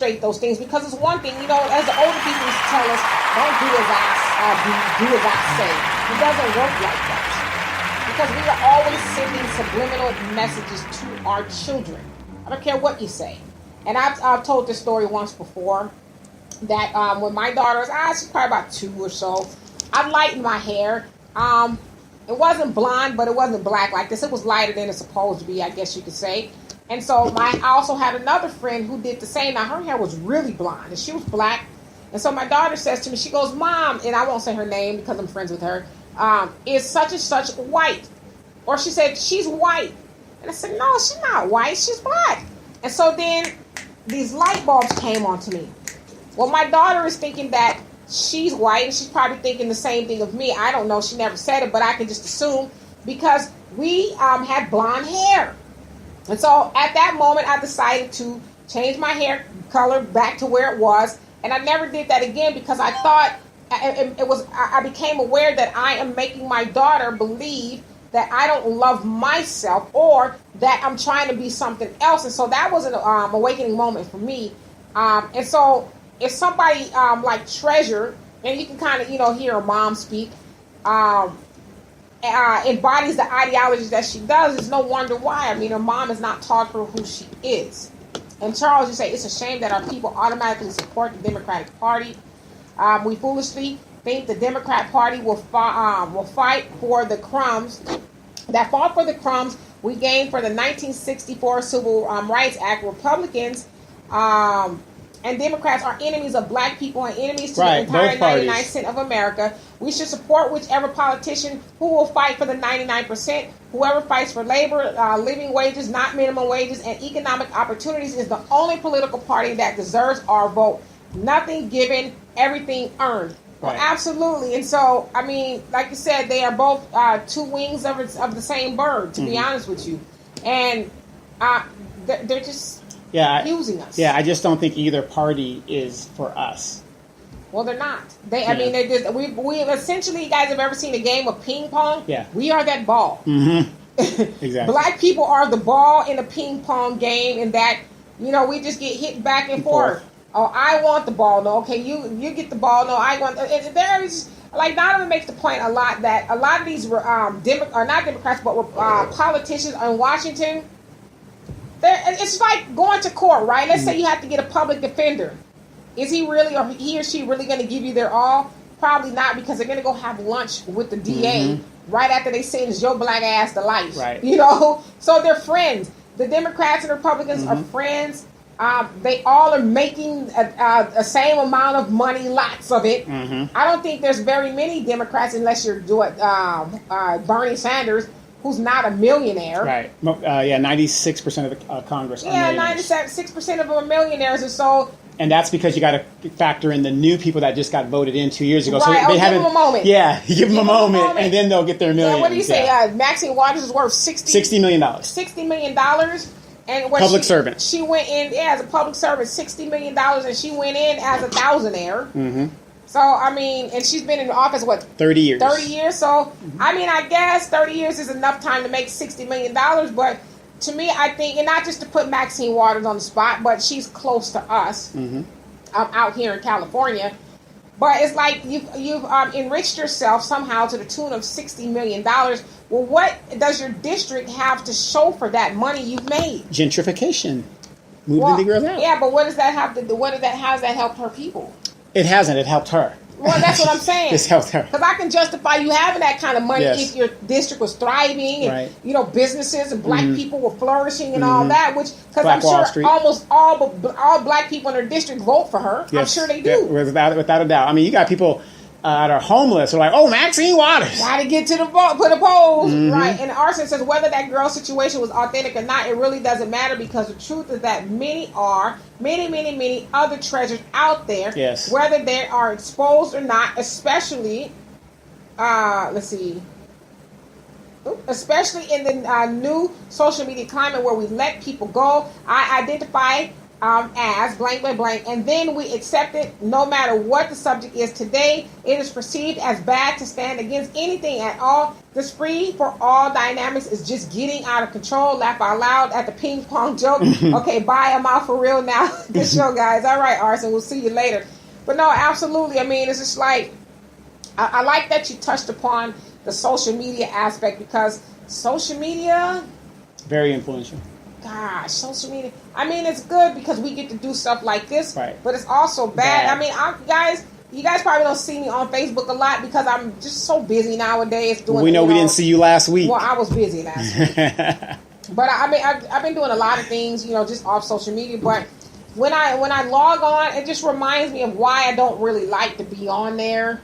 demonstrate those things, because it's one thing, as the older people used to tell us, don't do as I say. It doesn't work like that, because we are always sending subliminal messages to our children. I don't care what you say. And I've told this story once before, that when my daughter was, she's probably about 2 or so, I lightened my hair. It wasn't blonde, but it wasn't black like this. It was lighter than it's supposed to be, I guess you could say. And so I also had another friend who did the same. Now, her hair was really blonde, and she was black. And so my daughter says to me, she goes, Mom, and I won't say her name because I'm friends with her, is such and such white? Or she said, she's white. And I said, no, she's not white. She's black. And so then these light bulbs came onto me. Well, my daughter is thinking that she's white, and she's probably thinking the same thing of me. I don't know. She never said it, but I can just assume, because we had blonde hair. And so at that moment, I decided to change my hair color back to where it was. And I never did that again, because I thought I became aware that I am making my daughter believe that I don't love myself, or that I'm trying to be something else. And so that was an awakening moment for me. And so if somebody like Treasure, and you can kind of, hear a mom speak, embodies the ideologies that she does, it's no wonder why. I mean, her mom has not taught her who she is. And Charles, you say, it's a shame that our people automatically support the Democratic Party. We foolishly think the Democrat Party will fight for the crumbs that fought for the crumbs we gained for the 1964 Civil Rights Act. Republicans and Democrats are enemies of black people and enemies to the entire 99% of America. We should support whichever politician who will fight for the 99%. Whoever fights for labor, living wages, not minimum wages, and economic opportunities is the only political party that deserves our vote. Nothing given, everything earned. Well, absolutely. And so, I mean, like you said, they are both two wings of the same bird, to be honest with you. And they're just using us. Yeah, I just don't think either party is for us. Well, they're not. I mean, they just we essentially, you guys have ever seen a game of ping pong? Yeah. We are that ball. Mm-hmm. Exactly. Black people are the ball in a ping pong game, and that, we just get hit back and forth. Oh, I want the ball. No, okay, you get the ball. No, I want. There is, like, Donovan makes the point a lot that a lot of these not Democrats, but politicians in Washington. It's like going to court, right? Let's say you have to get a public defender. Is he really, or he or she really going to give you their all? Probably not, because they're going to go have lunch with the DA right after they sentence your black ass to life. Right. So they're friends. The Democrats and Republicans are friends. They all are making the same amount of money, lots of it. I don't think there's very many Democrats, unless you're doing Bernie Sanders, who's not a millionaire. Right. 96% of the Congress are millionaires. 96% of them are millionaires, and so. And that's because you got to factor in the new people that just got voted in 2 years ago. Right. So they give them a moment. Yeah, you give them a moment, and then they'll get their millions. Yeah, what do you say? Maxine Waters is worth $60 million. $60 million. And public servant. She went in as a public servant, $60 million, and she went in as a thousandaire. Mm-hmm. So, I mean, and she's been in office, 30 years. 30 years. So, I mean, I guess 30 years is enough time to make $60 million. But to me, I think, and not just to put Maxine Waters on the spot, but she's close to us out here in California. But it's like you've enriched yourself somehow to the tune of $60 million. Well, what does your district have to show for that money you've made? Gentrification. Moving the girls out. Yeah, but what does that have to do? How has that helped her people? It hasn't. It helped her. Well, that's what I'm saying. It's helped her. Because I can justify you having that kind of money if your district was thriving and businesses and black people were flourishing and all that. Which, because I'm sure almost all black people in her district vote for her. Yes. I'm sure they do. Yeah, without a doubt. I mean, you got people that are homeless who are like, oh, Maxine Waters. Got to get to the vote, put a polls, right? And Arson says whether that girl's situation was authentic or not, it really doesn't matter, because the truth is that many other treasures out there, whether they are exposed or not, especially, especially in the new social media climate where we let people go. I identify as blank, blank, blank, and then we accept it no matter what the subject is. Today, it is perceived as bad to stand against anything at all. This free for all dynamics is just getting out of control. Laugh out loud at the ping pong joke. Okay, bye. I'm out for real now. Good show, guys. All right, Arson. We'll see you later. But no, absolutely. I mean, it's just like, I like that you touched upon the social media aspect, because social media, very influential. Gosh, social media. I mean, it's good because we get to do stuff like this, right, but it's also bad. I mean, you guys probably don't see me on Facebook a lot because I'm just so busy nowadays. We know we didn't see you last week. Well, I was busy last week. But I mean, I've been doing a lot of things, just off social media. But when I log on, it just reminds me of why I don't really like to be on there.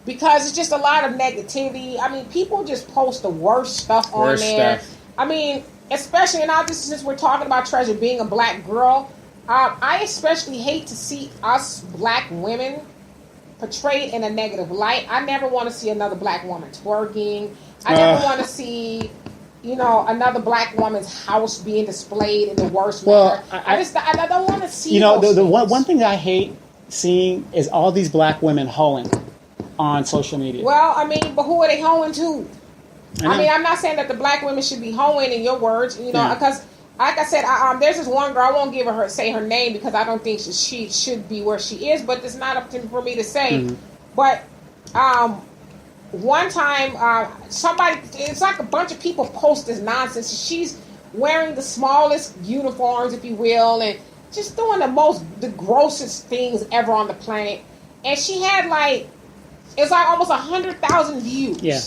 Because it's just a lot of negativity. I mean, people just post the worst stuff on there. I mean, especially, and since we're talking about Treasure being a black girl, I especially hate to see us black women portrayed in a negative light. I never want to see another black woman twerking. I never want to see, another black woman's house being displayed in the worst manner. I don't want to see. The one thing that I hate seeing is all these black women hoeing on social media. Well, I mean, but who are they hoeing to? I mean, I'm not saying that the black women should be hoeing in your words, because, like I said, there's this one girl, I won't say her name because I don't think she should be where she is, but it's not up for me to say. Mm-hmm. But one time, it's like a bunch of people post this nonsense. She's wearing the smallest uniforms, if you will, and just doing the grossest things ever on the planet. And she had it's like almost 100,000 views. Yeah.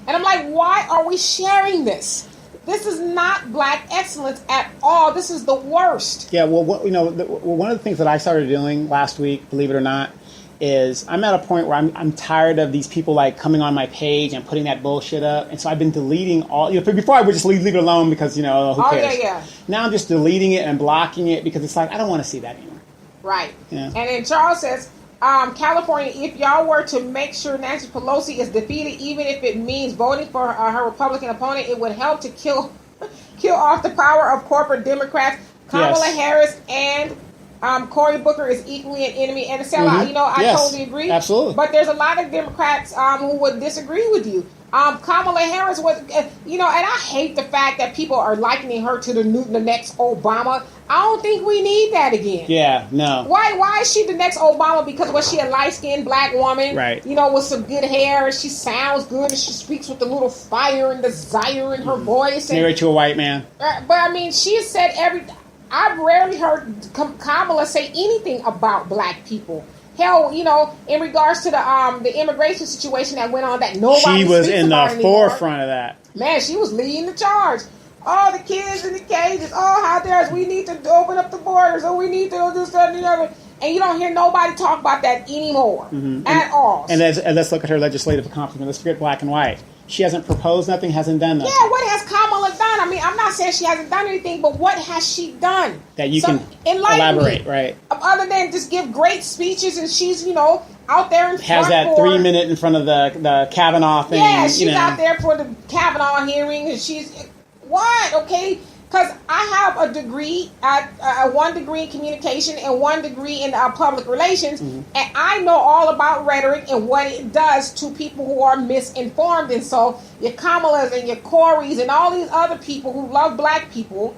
And I'm like, why are we sharing this? This is not black excellence at all. This is the worst. Yeah, well, one of the things that I started doing last week, believe it or not, is I'm at a point where I'm tired of these people coming on my page and putting that bullshit up. And so I've been deleting all. Before I would just leave it alone because who cares? Yeah. Now I'm just deleting it and blocking it because it's I don't want to see that anymore. Right. Yeah. And then Charles says, California, if y'all were to make sure Nancy Pelosi is defeated, even if it means voting for her Republican opponent, it would help to kill off the power of corporate Democrats. Kamala Harris and Cory Booker is equally an enemy and a sellout. Mm-hmm. I totally agree. Absolutely. But there's a lot of Democrats who would disagree with you. Kamala Harris was, and I hate the fact that people are likening her to the next Obama. I don't think we need that again. Yeah, no. Why is she the next Obama? Because was she a light-skinned black woman? Right. With some good hair, and she sounds good, and she speaks with a little fire and desire in her voice. Married to a white man. But I mean, she said I've rarely heard Kamala say anything about black people. Hell, in regards to the immigration situation that went on, that nobody she was speaks in about the anymore. forefront of that. Man, she was leading the charge. Oh, the kids in the cages. Oh, how dare us. We need to open up the borders. Oh, we need to do this, that, and the other. And you don't hear nobody talk about that anymore at all. And let's look at her legislative accomplishment. Let's forget black and white. She hasn't proposed nothing, hasn't done nothing. Yeah, what has Kamala done? I mean, I'm not saying she hasn't done anything, but what has she done? That you can elaborate, right? Other than just give great speeches, and she's, out there in front. Has that 3 minute in front of the Kavanaugh thing. Yeah, she's out there for the Kavanaugh hearing, and she's... What? Okay? Because I have a degree, one degree in communication and one degree in public relations, and I know all about rhetoric and what it does to people who are misinformed. And so your Kamalas and your Corys and all these other people who love black people,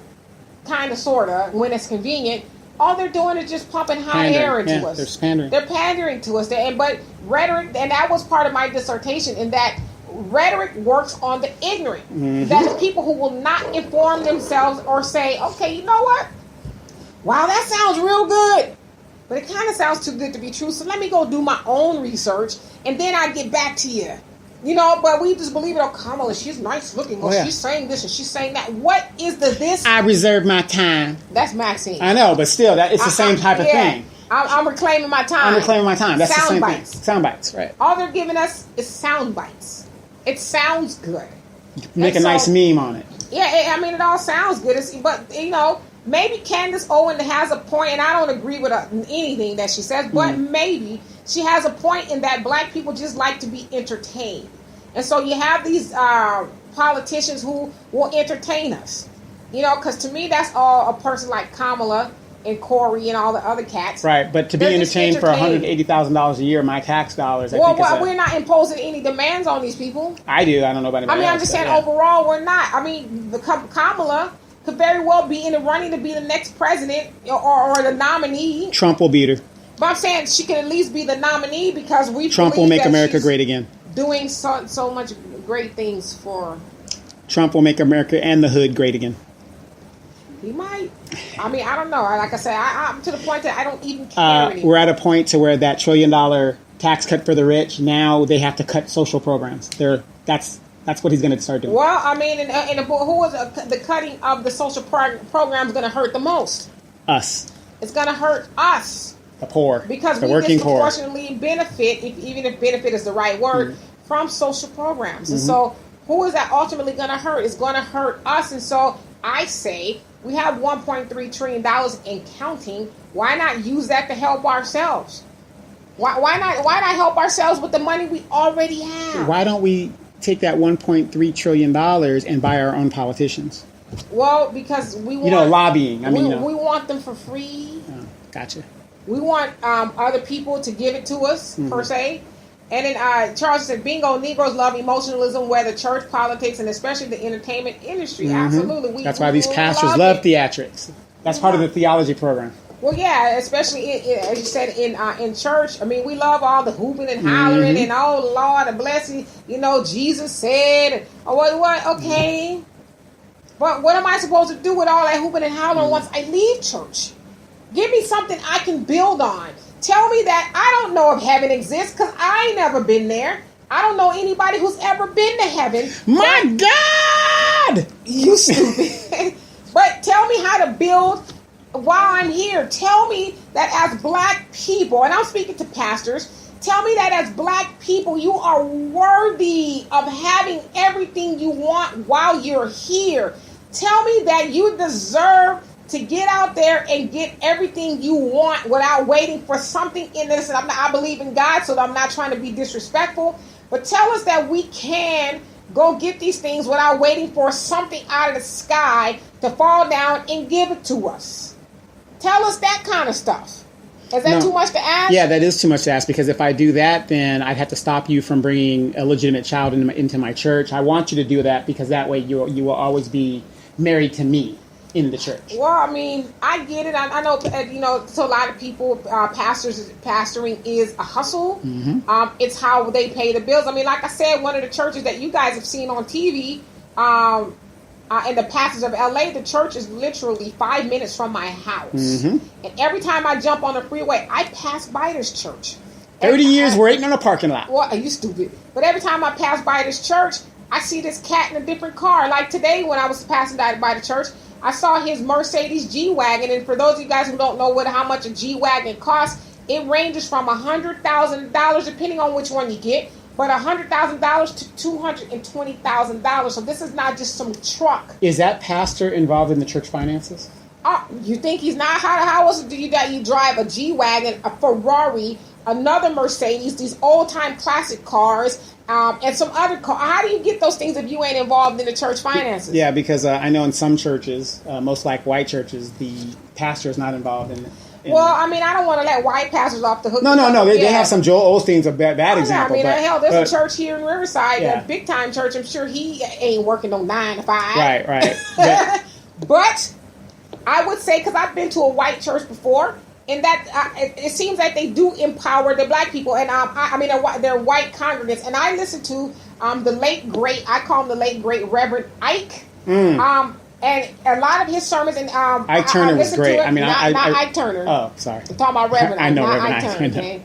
kind of, sort of, when it's convenient, all they're doing is just pumping hot air into us. They're pandering. They're pandering to us. But rhetoric, and that was part of my dissertation, in that rhetoric works on the ignorant. That's people who will not inform themselves or say, okay, you know what? Wow, that sounds real good. But it kind of sounds too good to be true, so let me go do my own research, and then I get back to you. But we just believe it. Oh, Kamala, she's nice looking. She's saying this and she's saying that. What is this? I reserve my time. That's Maxine. I know, but still, it's the same type of thing. I'm reclaiming my time. That's the same bites. thing. Sound bites, right. All they're giving us is sound bites. It sounds good. Make a nice meme on it. Yeah, I mean, it all sounds good. But, maybe Candace Owen has a point, and I don't agree with anything that she says, but maybe she has a point in that black people just like to be entertained. And so you have these politicians who will entertain us. Because to me, that's all a person like Kamala and Corey and all the other cats. Right, but to be entertained for $180,000 a year, my tax dollars. We're not imposing any demands on these people. I do. I don't know about anybody else. I'm just saying overall, we're not. The Kamala could very well be in the running to be the next president or the nominee. Trump will beat her. But I'm saying she could at least be the nominee because Trump will make America great again. Doing so much great things for. Trump will make America and the hood great again. He might. I don't know. Like I said, I'm to the point that I don't even care anymore. We're at a point to where that $1 trillion tax cut for the rich, now they have to cut social programs. That's what he's going to start doing. Well, the cutting of the social programs going to hurt the most? Us. It's going to hurt us. The poor. Because the we working poor. disproportionately benefit, even if benefit is the right word, from social programs. And so who is that ultimately going to hurt? It's going to hurt us. And so I say we have $1.3 trillion and counting. Why not use that to help ourselves? Why not help ourselves with the money we already have? Why don't we take that $1.3 trillion and buy our own politicians? Well, because we want... lobbying. We want them for free. Oh, gotcha. We want other people to give it to us, per se. And then Charles said, bingo, Negroes love emotionalism, whether church, politics, and especially the entertainment industry. Absolutely. That's why these pastors love theatrics. That's part of the theology program. Well, yeah, especially, as you said, in church. We love all the hooping and hollering and, oh, Lord, bless you. Jesus said, what? Okay. But what am I supposed to do with all that hooping and hollering once I leave church? Give me something I can build on. Tell me that I don't know if heaven exists because I ain't never been there. I don't know anybody who's ever been to heaven. My God! You stupid. But tell me how to build while I'm here. Tell me that as black people, and I'm speaking to pastors, tell me that as black people, you are worthy of having everything you want while you're here. Tell me that you deserve to get out there and get everything you want without waiting for something in this. And I believe in God, so I'm not trying to be disrespectful. But tell us that we can go get these things without waiting for something out of the sky to fall down and give it to us. Tell us that kind of stuff. Is that too much to ask? Yeah, that is too much to ask, because if I do that, then I'd have to stop you from bringing a legitimate child into my church. I want you to do that because that way you will always be married to me in the church. Well, I get it. I know, to a lot of people, pastoring is a hustle. It's how they pay the bills. Like I said, one of the churches that you guys have seen on TV, in the pastors of LA, the church is literally 5 minutes from my house. And every time I jump on the freeway, I pass by this church. 30 years waiting on a parking lot. Well, are you stupid? But every time I pass by this church, I see this cat in a different car. Like today when I was passing by the church, I saw his Mercedes G-Wagon, and for those of you guys who don't know how much a G-Wagon costs, it ranges from $100,000, depending on which one you get, but $100,000 to $220,000. So this is not just some truck. Is that pastor involved in the church finances? You think he's not? How else do you drive a G-Wagon, a Ferrari, another Mercedes, these old-time classic cars, and some other cars? How do you get those things if you ain't involved in the church finances? Yeah, because I know in some churches, most like white churches, the pastor is not involved in well, I don't want to let white pastors off the hook. No. They have some Joel Osteen's a bad example. Hell, there's a church here in Riverside, a big-time church. I'm sure he ain't working no 9 to 5. Right. But I would say, because I've been to a white church before, and that it seems that they do empower the black people, and they're white congregants. And I listen to the late great, I call him the late great Reverend Ike, and a lot of his sermons. And Ike Turner was great. Not Ike Turner. Oh, sorry. I'm talking about Reverend Ike, I know not Reverend Ike Ike. Turner. Okay?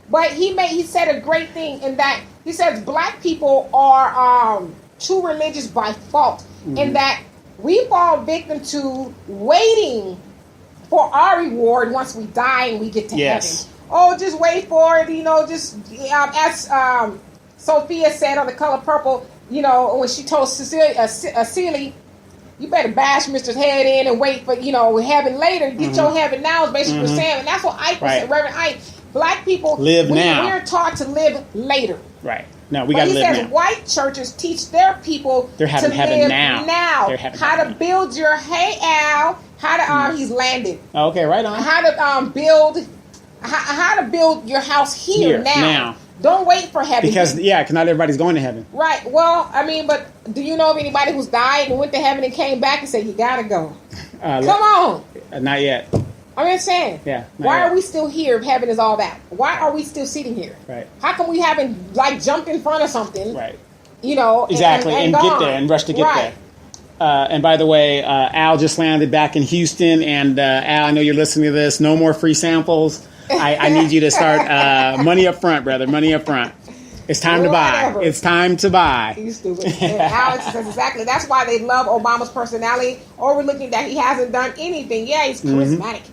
But he said a great thing in that he says black people are too religious by fault, in that we fall victim to waiting for our reward once we die and we get to heaven. Oh, just wait for it, as Sophia said on The Color Purple, when she told Celie, you better bash Mr. Head in and wait for, heaven later. Get your heaven now is basically what saying. And that's what Ike was saying, Reverend Ike. Black people, live now. We're taught to live later. Right. No, we But got to he live says now. white churches teach their people They're having to heaven live now. They're having how heaven to build your how to he's landed. Okay, right on. How to how to build your house here now. Don't wait for heaven. Because not everybody's going to heaven. Right. Well, I mean, but do you know of anybody who's died and went to heaven and came back and said, you gotta go? Come on. Not yet. I'm just saying. Yeah. Why are we still here if heaven is all that? Why are we still sitting here? Right. How come we haven't jumped in front of something? Right. Exactly. And get there and rush to get there. And by the way, Al just landed back in Houston. And Al, I know you're listening to this. No more free samples. I need you to start money up front, brother. Money up front. It's time to buy. It's time to buy. You stupid. And Alex says exactly. That's why they love Obama's personality, overlooking that he hasn't done anything. Yeah, he's charismatic.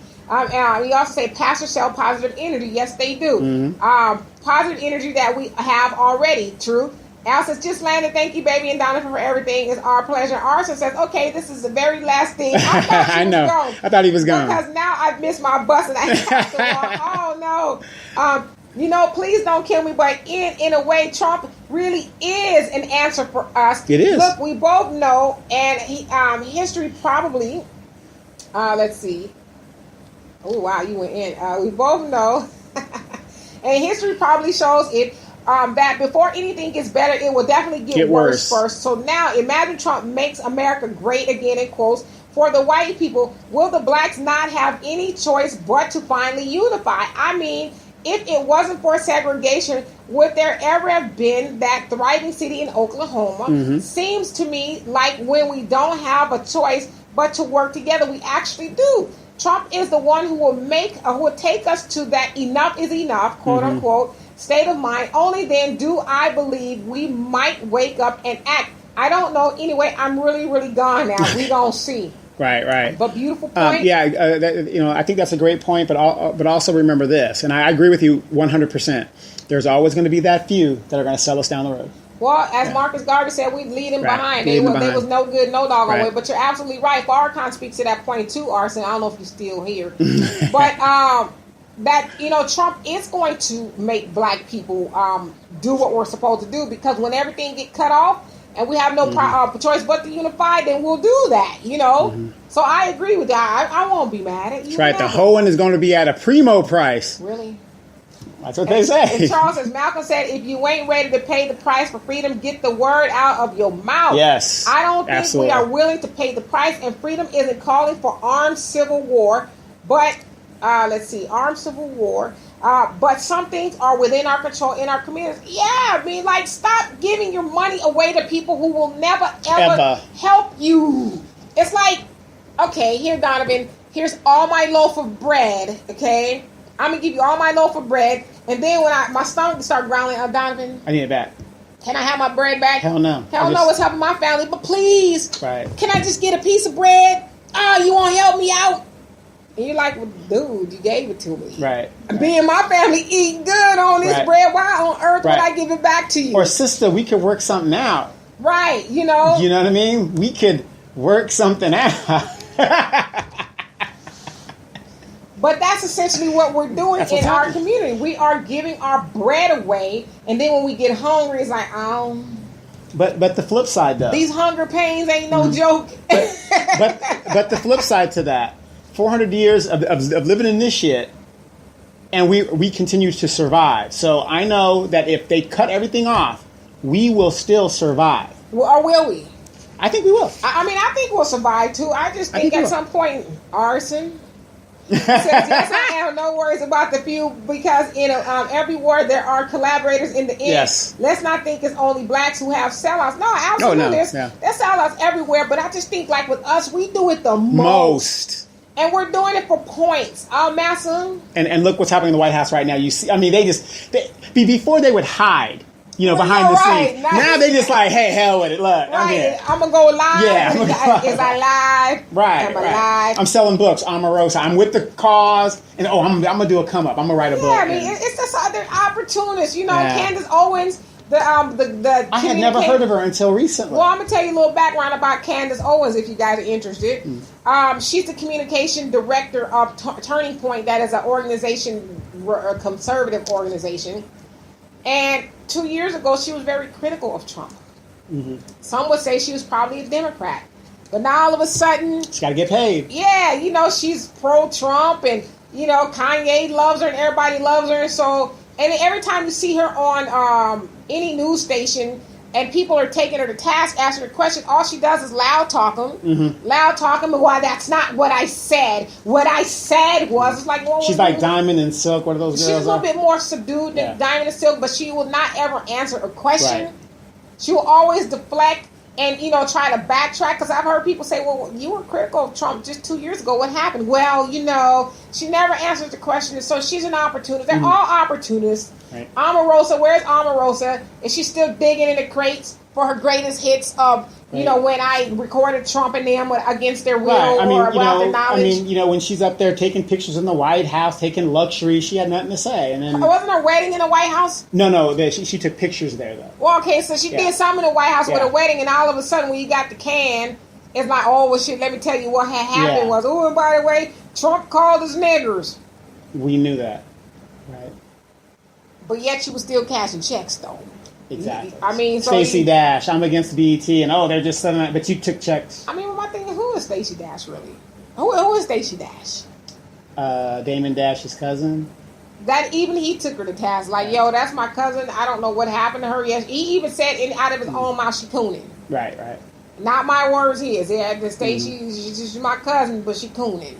We also say pastors sell positive energy. Yes, they do. Positive energy that we have already. True. Al says, just landed. Thank you, baby and Donovan, for everything. It's our pleasure. Arson says, okay, this is the very last thing. I thought I know. I thought he was gone. Because now I've missed my bus and I have to walk. Oh, no. Please don't kill me. But in a way, Trump really is an answer for us. It is. Look, we both know, and history probably, let's see. Oh, wow, you went in. We both know, and history probably shows it. That before anything gets better, it will definitely get worse first. So now, imagine Trump makes America great again, in quotes. For the white people, will the blacks not have any choice but to finally unify? I mean, if it wasn't for segregation, would there ever have been that thriving city in Oklahoma? Seems to me like when we don't have a choice but to work together, we actually do. Trump is the one who will take us to that enough is enough, quote unquote, state of mind. Only then do I believe we might wake up and act. I don't know. Anyway, I'm really, really gone now. We don't see. Right. But beautiful point. I think that's a great point. But also remember this, and I agree with you 100%. There's always going to be that few that are going to sell us down the road. Well, as Marcus Garvey said, we lead them behind. They was no good, no doggone way. But you're absolutely right. Farrakhan speaks to that point too, Arson. I don't know if you're still here, but that Trump is going to make black people do what we're supposed to do, because when everything get cut off and we have no choice but to unify, then we'll do that. So I agree with that. I won't be mad at you. That's right. The whole one is going to be at a primo price. Really. That's what they say. And Charles says, Malcolm said, if you ain't ready to pay the price for freedom, get the word out of your mouth. Yes. I don't think we are willing to pay the price, and freedom isn't calling for armed civil war, but, armed civil war. But some things are within our control in our communities. Yeah, I mean, stop giving your money away to people who will never, ever help you. It's like, okay, here, Donovan, here's all my loaf of bread, okay? I'm going to give you all my loaf of bread. And then when my stomach start growling, Donovan, I need it back. Can I have my bread back? Hell no. Hell no, it's helping my family. But please, right. Can I just get a piece of bread? Oh, you won't help me out? And you're like, well, dude, you gave it to me. Right. Me and my family eat good on this bread. Why on earth would I give it back to you? Or sister, we could work something out. Right, You know what I mean? We could work something out. But that's essentially what we're doing in our community. We are giving our bread away, and then when we get hungry, it's like, But the flip side, though. These hunger pains ain't no joke. But the flip side to that, 400 years of living in this shit, and we continue to survive. So I know that if they cut everything off, we will still survive. Or will we? I think we will. I think we'll survive, too. I just think at some point, Arson... He says, yes, I have no worries about the few, because in everywhere there are collaborators in the end. Yes. Let's not think it's only blacks who have sellouts. No, absolutely. There's sellouts everywhere, but I just think like with us, we do it the most. And we're doing it for points. Massa. And look what's happening in the White House right now. You see, before they would hide. Behind the scenes. Now they just like, hey, hell with it. Look, I'm going to go live. Yeah. Is I live? Right. Am I live? I'm selling books. Omarosa. I'm with the cause. And I'm going to do a come up. I'm going to write a book. Yeah, it's just other opportunists. Candace Owens, the I had never heard of her until recently. Well, I'm going to tell you a little background about Candace Owens if you guys are interested. She's the communication director of Turning Point. That is an organization, a conservative organization. And 2 years ago, she was very critical of Trump. Mm-hmm. Some would say she was probably a Democrat. But now all of a sudden... She's got to get paid. Yeah, she's pro-Trump, and, Kanye loves her and everybody loves her. So, and every time you see her on any news station and people are taking her to task, asking her questions, all she does is loud talk them. Mm-hmm. Loud talk them, but why that's not what I said. What I said was, it's like... She's like Diamond and Silk, what are those girls? She's a little bit more subdued than Diamond and Silk, but she will not ever answer a question. Right. She will always deflect and, try to backtrack, because I've heard people say, well, you were critical of Trump just 2 years ago. What happened? Well, she never answers the question, so she's an opportunist. They're all opportunists. Right. Omarosa, where's Omarosa? Is she still digging in the crates for her greatest hits of, when I recorded Trump and them against their will or without their knowledge? When she's up there taking pictures in the White House, taking luxury, she had nothing to say. And then wasn't her wedding in the White House? No, she took pictures there, though. Well, okay, so she did something in the White House with a wedding, and all of a sudden when you got the can, it's like, oh, well, shit, let me tell you what had happened was, oh, and by the way, Trump called us niggers. We knew that, right? But yet she was still cashing checks, though. Exactly. I mean, Stacey Dash, I'm against BET, and they're just sending that, but you took checks. I mean, my thing is, who is Stacey Dash really? Who is Stacey Dash? Damon Dash's cousin. That even he took her to task, like, yo, that's my cousin. I don't know what happened to her. Yes, he even said out of his own mouth, she cooning. Right. Not my words, his. Yeah, the she's my cousin, but she cooning.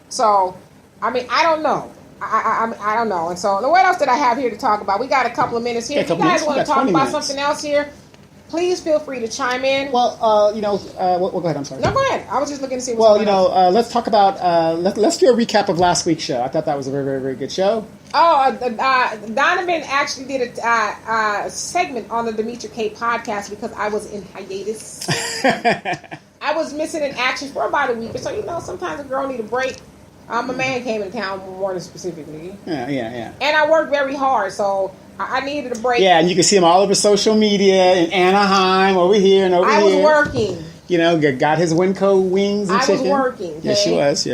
So, I mean, I don't know. I don't know. And so, what else did I have here to talk about? We got a couple of minutes here. If you guys want to talk about something else here, please feel free to chime in. Well, go ahead. I'm sorry. No, go ahead. I was just looking to see what's going on. Let's talk about, let's do a recap of last week's show. I thought that was a very, very, very good show. Donovan actually did a segment on the Demetra K podcast because I was in hiatus. I was missing in action for about a week. So, sometimes a girl need a break. My man came in town more than specifically. Yeah. And I worked very hard, so I needed a break. Yeah, and you can see him all over social media in Anaheim, over here and over here. I was working. Got his Winco wings and chicken. I was working. Okay? Yes, she was.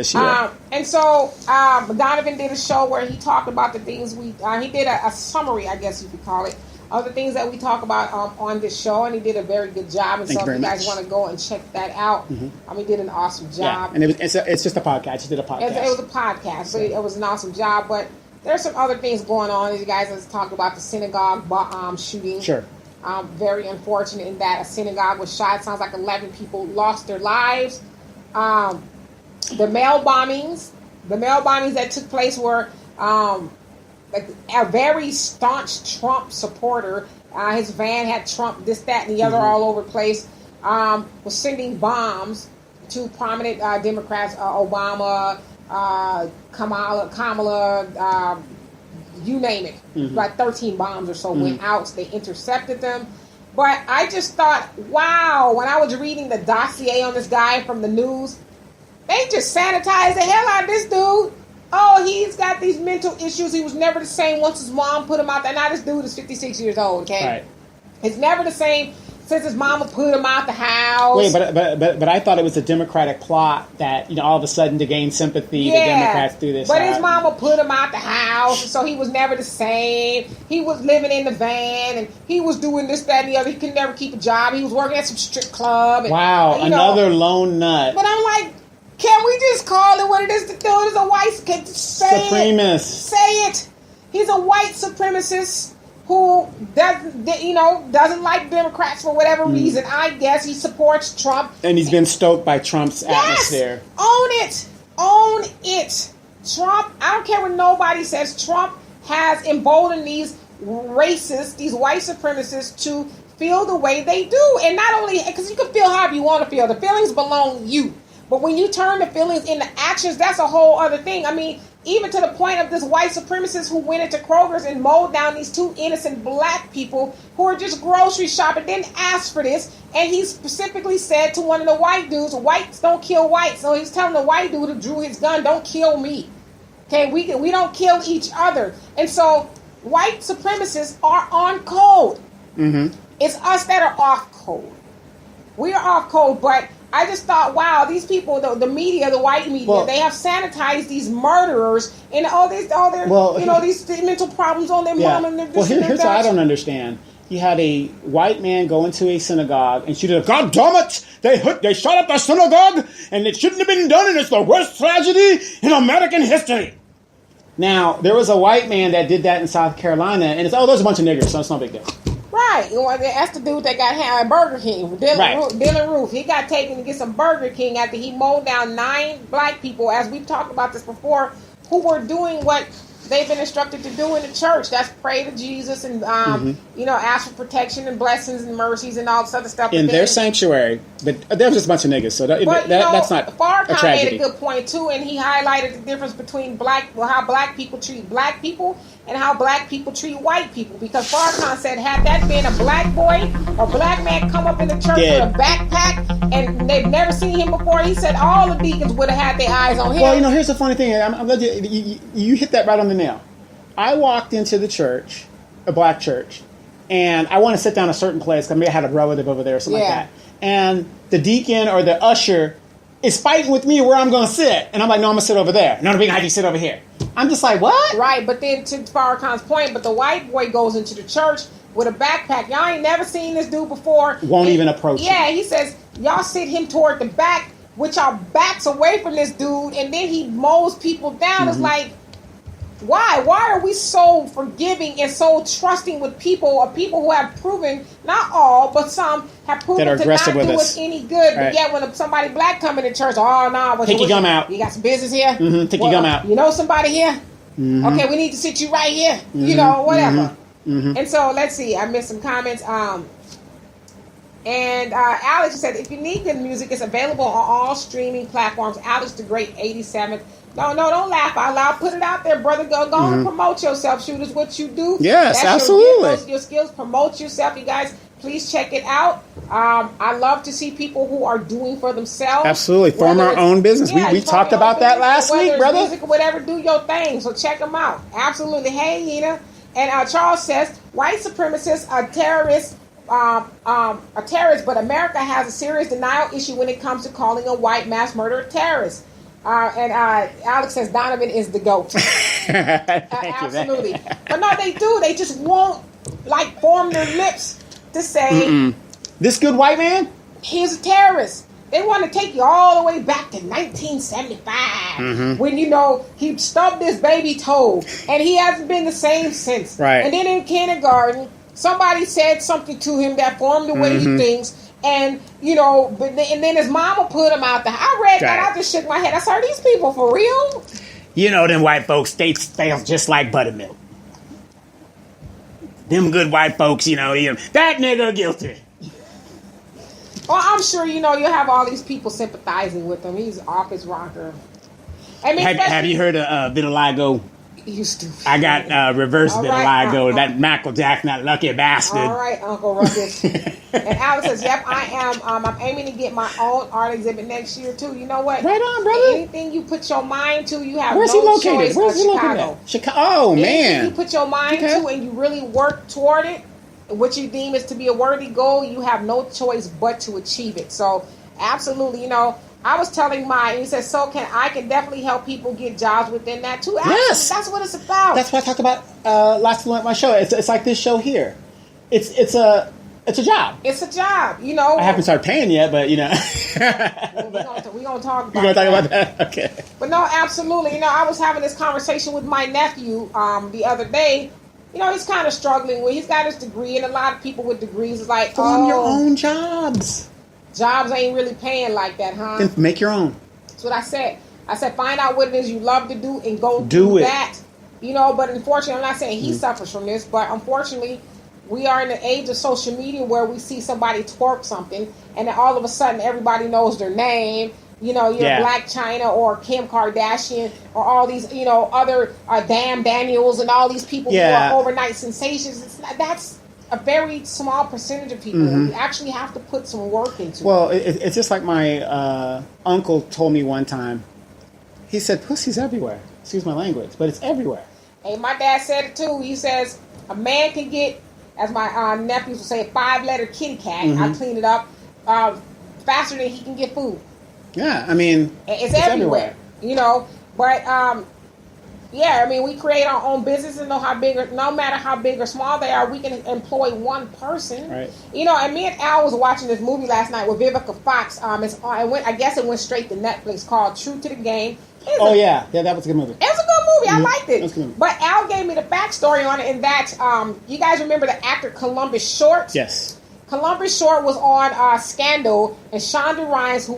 And so Donovan did a show where he talked about the things he did a summary, I guess you could call it, of the things that we talk about on this show, and he did a very good job. And so if you guys want to go and check that out, he did an awesome job. Yeah, and it's just a podcast. I just did a podcast. It was a podcast, so it was an awesome job. But there's some other things going on. As you guys have talked about the synagogue shooting. Sure. Very unfortunate in that a synagogue was shot. It sounds like 11 people lost their lives. The mail bombings that took place were a very staunch Trump supporter. His van had Trump, this, that, and the other all over the place. Was sending bombs to prominent Democrats, Obama, Kamala, you name it. About 13 bombs or so went out. So they intercepted them. But I just thought, wow, when I was reading the dossier on this guy from the news, they just sanitized the hell out of this dude. Oh, he's got these mental issues. He was never the same once his mom put him out there. Now this dude is 56 years old, okay? Right. He's never the same since his mama put him out the house. Wait, but I thought it was a Democratic plot that, all of a sudden to gain sympathy, the Democrats do this. But his mama put him out the house, so he was never the same. He was living in the van, and he was doing this, that, and the other. He could never keep a job. He was working at some strip club. And, wow, another lone nut. But I'm like, can we just call it what it is? The dude is a white supremacist. Say it. He's a white supremacist who doesn't like Democrats for whatever reason. I guess he supports Trump. And he's been stoked by Trump's atmosphere. Own it. Own it. Trump, I don't care what nobody says, Trump has emboldened these racists, these white supremacists to feel the way they do. And not only, because you can feel however you want to feel. The feelings belong to you. But when you turn the feelings into actions, that's a whole other thing. I mean, even to the point of this white supremacist who went into Kroger's and mowed down these two innocent black people who were just grocery shopping, didn't ask for this. And he specifically said to one of the white dudes, whites don't kill whites. So he's telling the white dude who drew his gun, don't kill me. Okay, we don't kill each other. And so white supremacists are on code. It's us that are off code. We are off code, but I just thought, wow, these people, the media, the white media, they have sanitized these murderers and all their, these mental problems on their mom and their this and their here's what I don't understand. You had a white man go into a synagogue and shoot it. God damn it! They shot up the synagogue and it shouldn't have been done, and it's the worst tragedy in American history. Now, there was a white man that did that in South Carolina, and it's, there's a bunch of niggers, so it's no big deal. Right. That's the dude that got had at Burger King, Dylan Roof. He got taken to get some Burger King after he mowed down 9 black people, as we've talked about this before, who were doing what they've been instructed to do in the church. That's pray to Jesus and, ask for protection and blessings and mercies and all this other stuff. In their sanctuary. But there's just a bunch of niggas, so that's not a tragedy. Made a good point, too, and he highlighted the difference between how black people treat black people and how black people treat white people. Because Farrakhan said, had that been a black boy or black man come up in the church with a backpack and they've never seen him before, he said all the deacons would have had their eyes on him. Well, here's the funny thing. I'm glad you hit that right on the nail. I walked into the church, a black church, and I want to sit down a certain place because maybe I had a relative over there or something like that. And the deacon or the usher is fighting with me where I'm going to sit. And I'm like, no, I'm going to sit over there. No, we're going to have you sit over here. I'm just like, what? Right, but then to Farrakhan's point, but the white boy goes into the church with a backpack. Y'all ain't never seen this dude before. Won't even approach him. Yeah, he says, y'all sit him toward the back with y'all backs away from this dude, and then he mows people down. Mm-hmm. It's like, why? Why are we so forgiving and so trusting with people, or people who have proven, not all, but some have proven to not do us any good. Right. But yet when somebody black come into church, take your gum out. You got some business here? Mm-hmm. Take your gum out. You know somebody here? Mm-hmm. Okay, we need to sit you right here. Mm-hmm. Whatever. Mm-hmm. And so, let's see. I missed some comments. And Alex said, if you need good music, it's available on all streaming platforms. Alex the Great, 87th. No, don't laugh out loud. Put it out there, brother. Go and promote yourself. Shoot is what you do. Yes, that's absolutely. Your skills. Promote yourself, you guys. Please check it out. I love to see people who are doing for themselves. Absolutely. Form our own business. We talked about that last week, brother. Music or whatever, do your thing. So check them out. Absolutely. Hey, Nina. And Charles says, white supremacists are terrorists. A terrorist, but America has a serious denial issue when it comes to calling a white mass murderer a terrorist. And Alex says Donovan is the GOAT. Absolutely. But no, they do. They just won't form their lips to say, this good white man? He's a terrorist. They want to take you all the way back to 1975 when, he stubbed his baby toe and he hasn't been the same since. Right. And then in kindergarten, somebody said something to him that formed the way he thinks. And, and then his mama put him out there. I read that. I just shook my head. I said, are these people for real? Them white folks, they stale just like buttermilk. Them good white folks, that nigga guilty. Well, I'm sure, you'll have all these people sympathizing with him. He's off his rocker. Have you heard of vitiligo? You stupid. I got reverse vitiligo. That Michael Jackson, that lucky bastard. All right, Uncle Ruckus. And Alex says, yep, I am. I'm aiming to get my own art exhibit next year, too. You know what? Right on, brother. Anything you put your mind to, you have Where's no he located? choice. Where's he located? Chicago. Oh, man. Anything you put your mind to and you really work toward it, what you deem is to be a worthy goal, you have no choice but to achieve it. So, absolutely, I was telling Maya, he said, I can definitely help people get jobs within that too. Yes. That's what it's about. That's what I talked about last month on my show. It's like this show here. It's a job. It's a job, I haven't started paying yet, but we're gonna talk about We're gonna talk about that? Okay. But no, absolutely. I was having this conversation with my nephew the other day. He's kind of struggling he's got his degree, and a lot of people with degrees is like, form your own jobs. Jobs ain't really paying like that, huh? Then make your own. That's what I said. I said, find out what it is you love to do and go do that. But unfortunately, I'm not saying he suffers from this, but unfortunately, we are in the age of social media where we see somebody twerk something, and then all of a sudden, everybody knows their name. You're Black China or Kim Kardashian or all these, other Damn Daniels and all these people who are overnight sensations. That's a very small percentage of people. You actually have to put some work into it. Well, it's just like my uncle told me one time. He said, pussy's everywhere. Excuse my language, but it's everywhere. Hey, my dad said it too. He says, a man can get, as my nephews will say, a 5-letter kitty cat. I clean it up. faster than he can get food. Yeah, I mean, It's everywhere. You know, but yeah, I mean, we create our own business, and no matter how big or small they are, we can employ one person. Right. You know, and me and Al was watching this movie last night with Vivica Fox. I guess it went straight to Netflix, called True to the Game. Yeah, that was a good movie. It was a good movie. I liked it. It was a good movie. But Al gave me the backstory on it, in that you guys remember the actor Columbus Short? Yes. Columbus Short was on Scandal, and Shonda Rhimes, who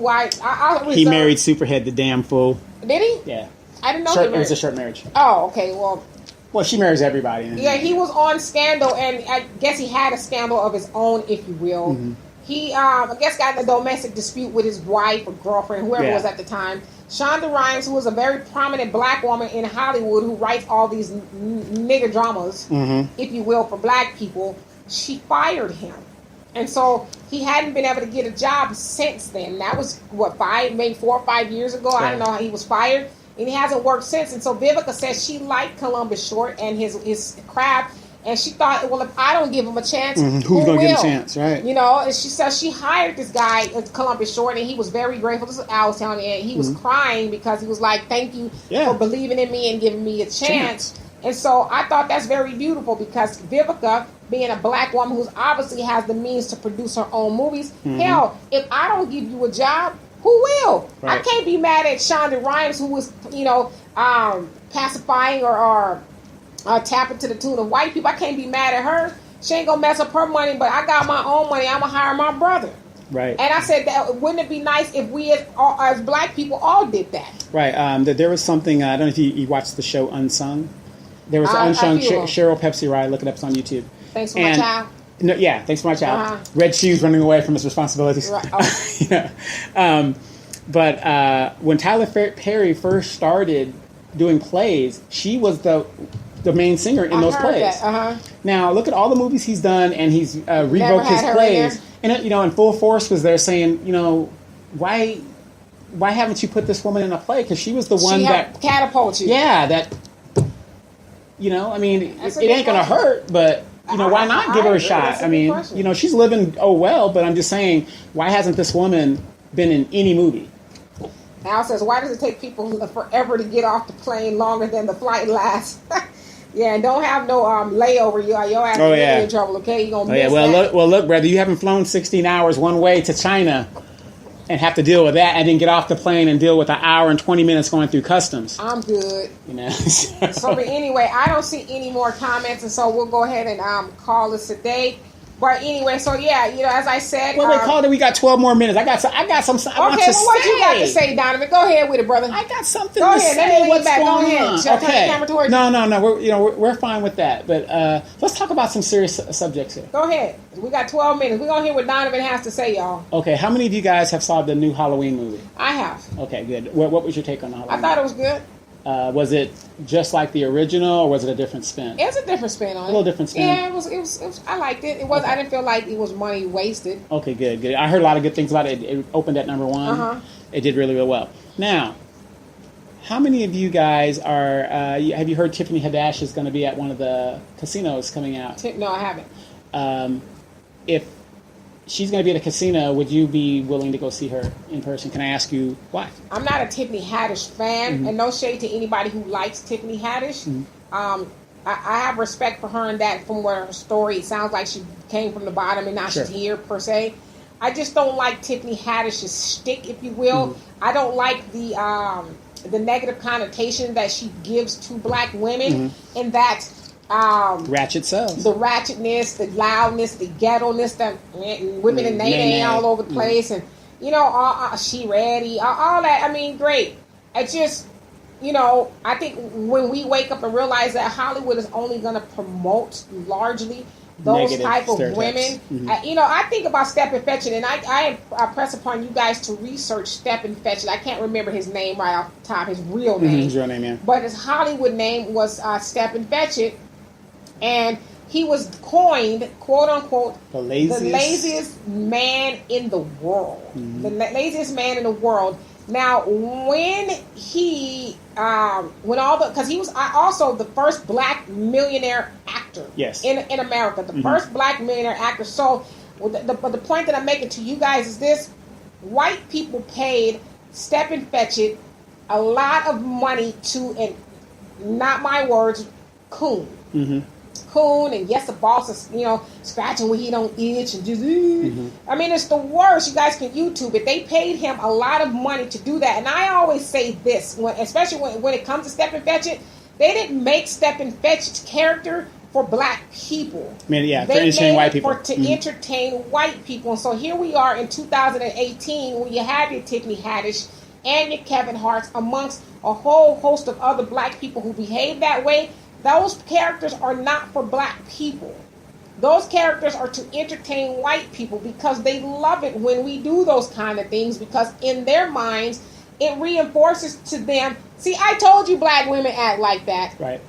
he married Superhead, the damn fool. Did he? Yeah. I didn't know it was a short marriage. Oh, okay. Well, she marries everybody. Yeah, he was on Scandal, and I guess he had a scandal of his own, if you will. Mm-hmm. He, I guess, got in a domestic dispute with his wife or girlfriend, whoever it was at the time. Shonda Rhimes, who was a very prominent black woman in Hollywood who writes all these nigger dramas, if you will, for black people, she fired him. And so he hadn't been able to get a job since then. That was, maybe 4 or 5 years ago. I don't know how he was fired. And he hasn't worked since. And so Vivica says she liked Columbus Short and his craft. And she thought, well, if I don't give him a chance, who's going to give him a chance, right? You know, and she says she hired this guy, Columbus Short, and he was very grateful. This is Al was telling me, and he was crying because he was like, thank you for believing in me and giving me a chance. And so I thought that's very beautiful, because Vivica, being a black woman who obviously has the means to produce her own movies, hell, if I don't give you a job, who will? Right. I can't be mad at Shonda Rhimes, who was, pacifying or tapping to the tune of white people. I can't be mad at her. She ain't gonna mess up her money, but I got my own money. I'm gonna hire my brother. Right. And I said, that wouldn't it be nice if we as black people all did that? Right. There was something, I don't know if you watched the show Unsung. There was an Unsung Cheryl Pepsi Ride. Look it up, it's on YouTube. Thanks for my child. No, yeah, thanks for my child. Red shoes, running away from his responsibilities. Right. Oh. But when Tyler Perry first started doing plays, she was the main singer in those plays. Now look at all the movies he's done, and he's revoked his plays. And and Full Force was there saying, why haven't you put this woman in a play? Because she was the one that catapulted you. Yeah, that. I mean, it ain't gonna hurt, but. Why not give her a shot? I mean, she's living well, but I'm just saying, why hasn't this woman been in any movie? Al says, why does it take people forever to get off the plane longer than the flight lasts? Yeah, and don't have no layover. Your ass will get in trouble, okay? You're going to miss that. Look, brother, you haven't flown 16 hours one way to China and have to deal with that, and then get off the plane and deal with an hour and 20 minutes going through customs. I'm good. So but anyway, I don't see any more comments, and so we'll go ahead and call this a day. But anyway, so yeah, as I said, well, they called it. We got 12 more minutes. I got some. Okay, what you got to say, Donovan? Go ahead with it, brother. I got something to say. Let me what's back. Go ahead. Shall I turn the camera towards you? No. We're fine with that. But let's talk about some serious subjects here. Go ahead. We got 12 minutes. We're gonna hear what Donovan has to say, y'all. Okay. How many of you guys have saw the new Halloween movie? I have. Okay, good. What was your take on the Halloween? I thought it was good. Was it just like the original, or was it a different spin? It was a different spin on it. A little different spin. Yeah, it was. I liked it. It was. Okay. I didn't feel like it was money wasted. Okay, good. I heard a lot of good things about it. It opened at number 1. It did really, really well. Now, how many of you guys are? Have you heard Tiffany Haddish is going to be at one of the casinos coming out? No, I haven't. If she's going to be at a casino, would you be willing to go see her in person? Can I ask you why? I'm not a Tiffany Haddish fan, and no shade to anybody who likes Tiffany Haddish. I have respect for her in that, from where her story, it sounds like she came from the bottom and now she's here, per se. I just don't like Tiffany Haddish's shtick, if you will. I don't like the negative connotation that she gives to black women, in that... ratchet sells. The ratchetness, the loudness, the ghetto-ness, the women and nay all over the place, and she ready, all that. I mean, great. It just, I think when we wake up and realize that Hollywood is only going to promote largely those negative type of women. I think about Stephen Fetchit, and I press upon you guys to research Stephen Fetchit. I can't remember his name right off the top, his real name. His real name, yeah. But his Hollywood name was Stephen Fetchit. And he was coined, quote unquote, the laziest man in the world. The laziest man in the world. Now, when he, because he was also the first black millionaire actor in America, the first black millionaire actor. So, but the point that I'm making to you guys is this: white people paid Stephen Fetchit a lot of money to, and not my words, coon. Mm-hmm. Coon, and yes, the boss is, scratching when he don't itch and just, I mean, it's the worst. You guys can YouTube it. They paid him a lot of money to do that. And I always say this, especially when it comes to Stephen Fetchit, they didn't make Stephen Fetchit's character for black people. I mean, yeah, they for entertaining white people. To entertain white people. And so here we are in 2018 when you have your Tiffany Haddish and your Kevin Hart's amongst a whole host of other black people who behave that way. Those characters are not for black people. Those characters are to entertain white people because they love it when we do those kind of things, because in their minds, it reinforces to them, see, I told you black women act like that. Right.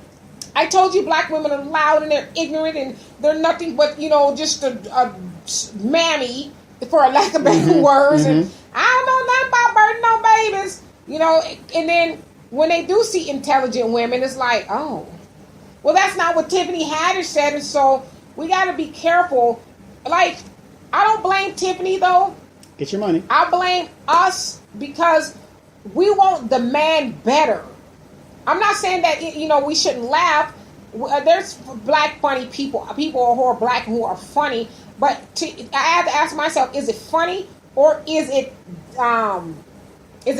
I told you black women are loud and they're ignorant and they're nothing but, just a mammy, for a lack of better words. Mm-hmm. And I don't know nothing about birthing no babies. And then when they do see intelligent women, it's like, oh, well, that's not what Tiffany Haddish said. And so we got to be careful. Like, I don't blame Tiffany, though. Get your money. I blame us because we won't demand better. I'm not saying that, we shouldn't laugh. There's black funny people who are black and who are funny. But I have to ask myself, is it funny or is it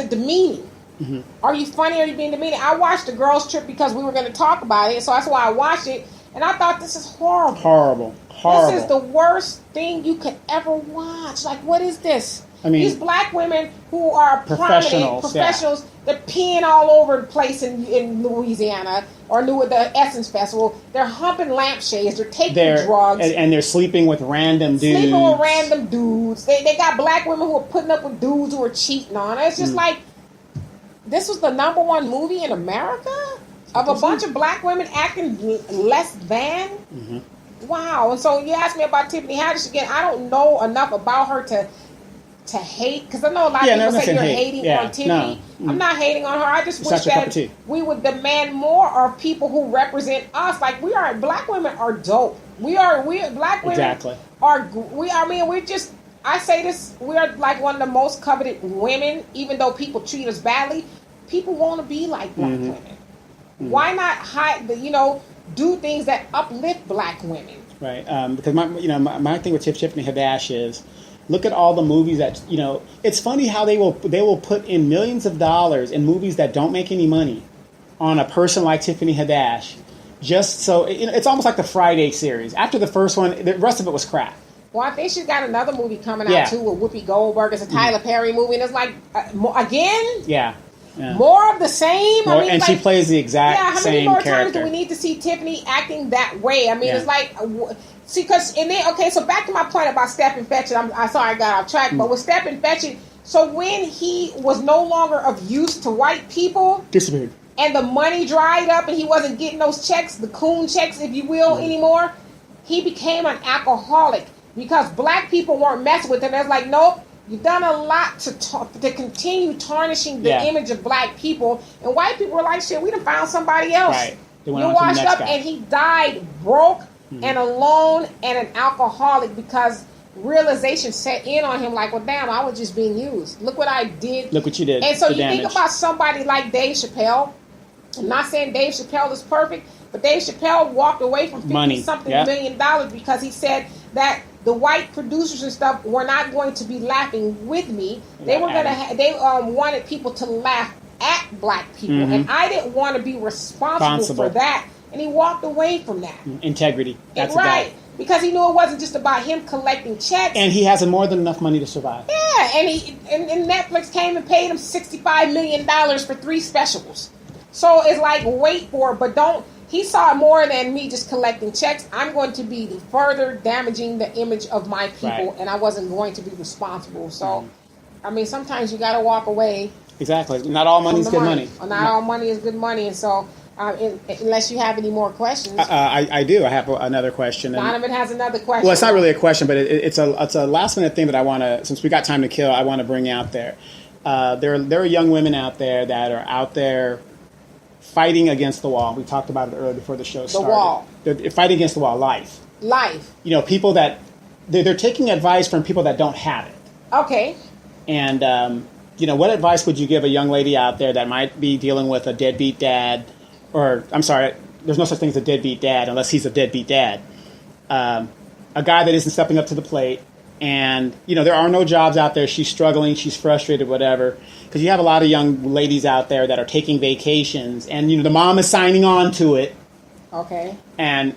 demeaning? Mm-hmm. Are you funny or are you being demeaning? I watched The Girls Trip because we were going to talk about it. So that's why I watched it. And I thought, this is horrible. Horrible. This is the worst thing you could ever watch. Like, what is this? I mean, these black women who are prominent professionals, they're peeing all over the place in Louisiana or the Essence Festival. They're humping lampshades. They're taking drugs. And they're sleeping with random dudes. They got black women who are putting up with dudes who are cheating on her. It's just like, this was the number one movie in America of a bunch of black women acting less than. Mm-hmm. Wow. And so you asked me about Tiffany Haddish again. I don't know enough about her to hate, because I know a lot of people say you're hating on Tiffany. No. I'm not hating on her. I just wish that we would demand more of people who represent us. Like, black women are dope. Black women exactly. I say this, we are like one of the most coveted women, even though people treat us badly. People want to be like black women. Mm-hmm. Why not do things that uplift black women? Right. Because my thing with Tiffany Haddish is, look at all the movies that, it's funny how they will put in millions of dollars in movies that don't make any money on a person like Tiffany Haddish, just so, it's almost like the Friday series. After the first one, the rest of it was crap. Well, I think she's got another movie coming out, too, with Whoopi Goldberg. It's a Tyler Perry movie, and it's like, again? Yeah. More of the same? She plays the exact same character. How many more times do we need to see Tiffany acting that way? I mean, it's like, so back to my point about Stephen Fetchit. I'm sorry I got off track, but with Stephen Fetchit, so when he was no longer of use to white people, disappeared, and the money dried up and he wasn't getting those checks, the coon checks, if you will, anymore, he became an alcoholic. Because black people weren't messing with him. It's like, nope, you've done a lot to continue tarnishing the image of black people. And white people were like, shit, we done found somebody else. Right. You're washed up, and he died broke and alone and an alcoholic because realization set in on him like, well, damn, I was just being used. Look what I did. Look what you did. And so think about somebody like Dave Chappelle. I'm not saying Dave Chappelle is perfect, but Dave Chappelle walked away from $50-something million because he said that the white producers and stuff were not going to be laughing with me. They were going to. They wanted people to laugh at black people, and I didn't want to be responsible for that. And he walked away from that. Integrity. That's right. Because he knew it wasn't just about him collecting checks. And he has more than enough money to survive. Yeah, and Netflix came and paid him $65 million for 3 specials. So it's like, wait for it, but don't. He saw more than me just collecting checks. I'm going to be further damaging the image of my people, and I wasn't going to be responsible. So, I mean, sometimes you got to walk away. Exactly. Not all money is good money. Not all money is good money. And so, unless you have any more questions. I do. I have another question. Donovan has another question. Well, it's not really a question, but it's a last minute thing that I want to, since we got time to kill, I want to bring out there. There are young women out there that are out there fighting against the wall. We talked about it earlier before the show started. The wall. They're fighting against the wall. Life. People that they're taking advice from people that don't have it. Okay. And what advice would you give a young lady out there that might be dealing with a deadbeat dad, or I'm sorry, there's no such thing as a deadbeat dad unless he's a deadbeat dad, a guy that isn't stepping up to the plate, and there are no jobs out there. She's struggling, she's frustrated, whatever. Because you have a lot of young ladies out there that are taking vacations, and the mom is signing on to it. Okay. And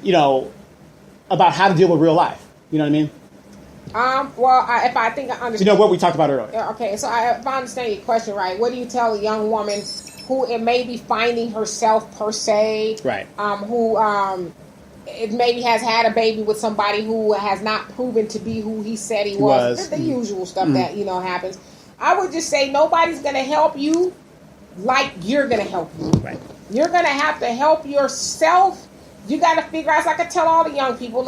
about how to deal with real life. You know what I mean? Well, if I think I understand. What we talked about earlier. Okay, so if I understand your question right, what do you tell a young woman who it may be finding herself per se, right? Who it maybe has had a baby with somebody who has not proven to be who he said he was. The usual stuff that happens. I would just say nobody's going to help you like you're going to help you. Right. You're going to have to help yourself. You got to figure out, as I could tell all the young people,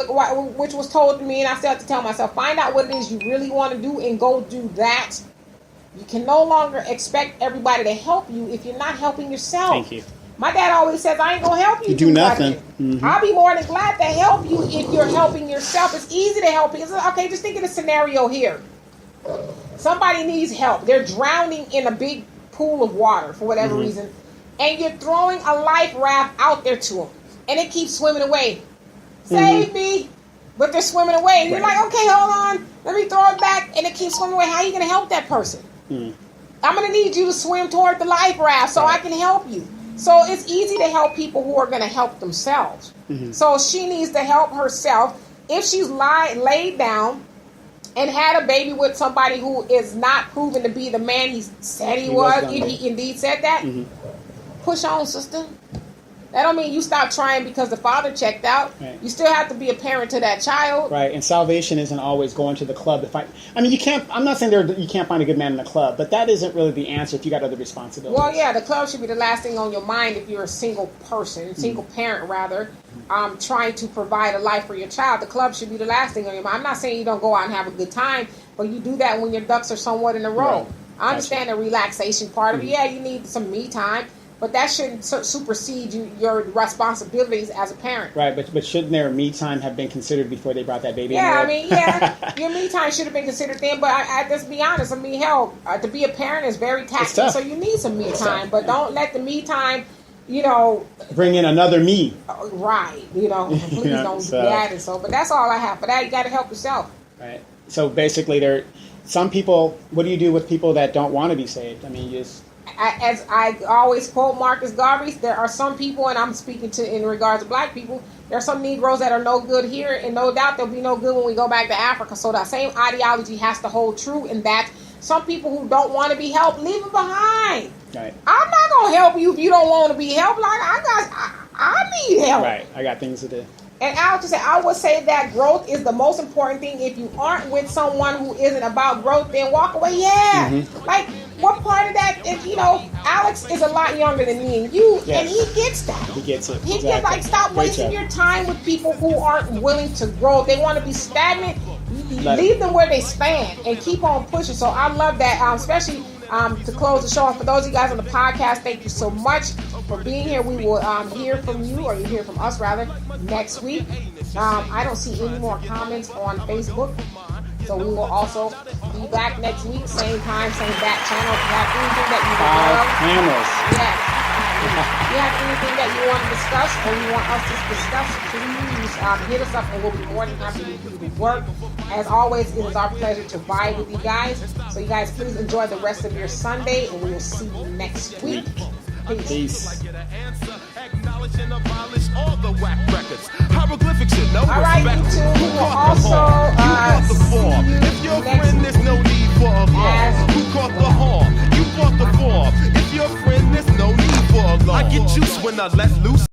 which was told to me, and I still have to tell myself, find out what it is you really want to do and go do that. You can no longer expect everybody to help you if you're not helping yourself. Thank you. My dad always says, I ain't going to help you. Do nothing. Mm-hmm. I'll be more than glad to help you if you're helping yourself. It's easy to help you. Okay, just think of the scenario here. Somebody needs help. They're drowning in a big pool of water for whatever reason, and you're throwing a life raft out there to them. And it keeps swimming away. Save me! But they're swimming away. And you're like, okay, hold on. Let me throw it back. And it keeps swimming away. How are you going to help that person? I'm going to need you to swim toward the life raft so I can help you. So it's easy to help people who are going to help themselves. So she needs to help herself. If she's laid down and had a baby with somebody who is not proven to be the man he said he was, if he indeed said that, push on, sister. That don't mean you stop trying because the father checked out. Right. You still have to be a parent to that child. Right, and salvation isn't always going to the club to find. I mean, you can't. I'm not saying you can't find a good man in the club, but that isn't really the answer if you got other responsibilities. Well, yeah, the club should be the last thing on your mind if you're a single person, single parent rather, trying to provide a life for your child. The club should be the last thing on your mind. I'm not saying you don't go out and have a good time, but you do that when your ducks are somewhat in a row. Right. I understand the relaxation part of it. Yeah, you need some me time. But that shouldn't supersede your responsibilities as a parent. Right, but shouldn't their me time have been considered before they brought that baby in? Yeah, I mean, your me time should have been considered then. But I just be honest. I mean, hell, to be a parent is very taxing. So you need some me time. But don't let the me time, bring in another me. Right, please don't do that. And so, but that's all I have for that. You got to help yourself. Right. So basically, some people. What do you do with people that don't want to be saved? I mean, you just. As I always quote Marcus Garvey, there are some people, and I'm speaking to in regards to black people, there are some Negroes that are no good here, and no doubt they'll be no good when we go back to Africa. So that same ideology has to hold true in that some people who don't want to be helped, leave them behind. Right. I'm not going to help you if you don't want to be helped. Like I need help. Right. I got things to do. And I would say that growth is the most important thing. If you aren't with someone who isn't about growth, then walk away. Yeah. Like, what part of that, Alex is a lot younger than me and you, and he gets that. He gets it. He gets, stop wasting your time with people who aren't willing to grow. They want to be stagnant. Leave them where they stand and keep on pushing. So I love that, especially to close the show. And for those of you guys on the podcast, thank you so much for being here. We will hear from you, or you hear from us rather, next week. I don't see any more comments on Facebook. So we will also be back next week, same time, same back channel. If you have anything that you love, cameras. Yes. If you have anything that you want to discuss or you want us to discuss, please hit us up and we'll be more than happy to do the work. As always, it is our pleasure to vibe with you guys. So you guys, please enjoy the rest of your Sunday, and we will see you next week. Peace. All right, YouTube. We will also if your friend, there's no need for a law. Who caught the harm? You bought the form. If your friend, there's no need for a law. I get juice when I let loose.